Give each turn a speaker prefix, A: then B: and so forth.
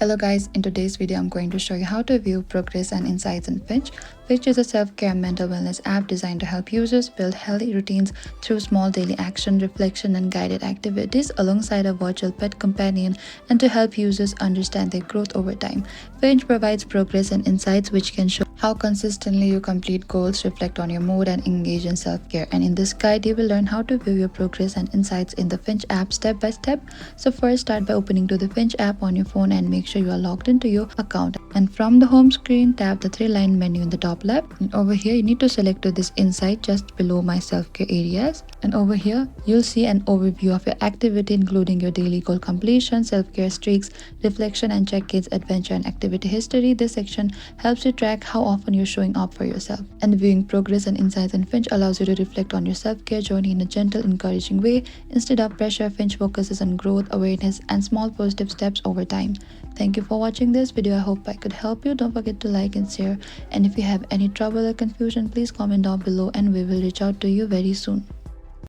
A: Hello guys, in today's video I'm going to show you how to view progress and insights in Finch. Finch is a self-care mental wellness app designed to help users build healthy routines through small daily action, reflection and guided activities alongside a virtual pet companion and to help users understand their growth over time. Finch provides progress and insights which can show how consistently you complete goals, reflect on your mood and engage in self-care. And in this guide you will learn how to view your progress and insights in the Finch app step by step. So first start by opening to the Finch app on your phone and make sure you are logged into your account, and from the home screen tap the three-line menu in the top left, and over here you need to select to this insight just below my self-care areas, and over here you'll see an overview of your activity including your daily goal completion, self-care streaks, reflection and check-ins, adventure and activity history. This section helps you track how often you're showing up for yourself, and viewing progress and insights in Finch allows you to reflect on your self-care journey in a gentle, encouraging way. Instead of pressure, Finch focuses on growth, awareness and small positive steps over time. Thank you for watching this video. I hope I could help you. Don't forget to like and share, and if you have any trouble or confusion, please comment down below and we will reach out to you very soon.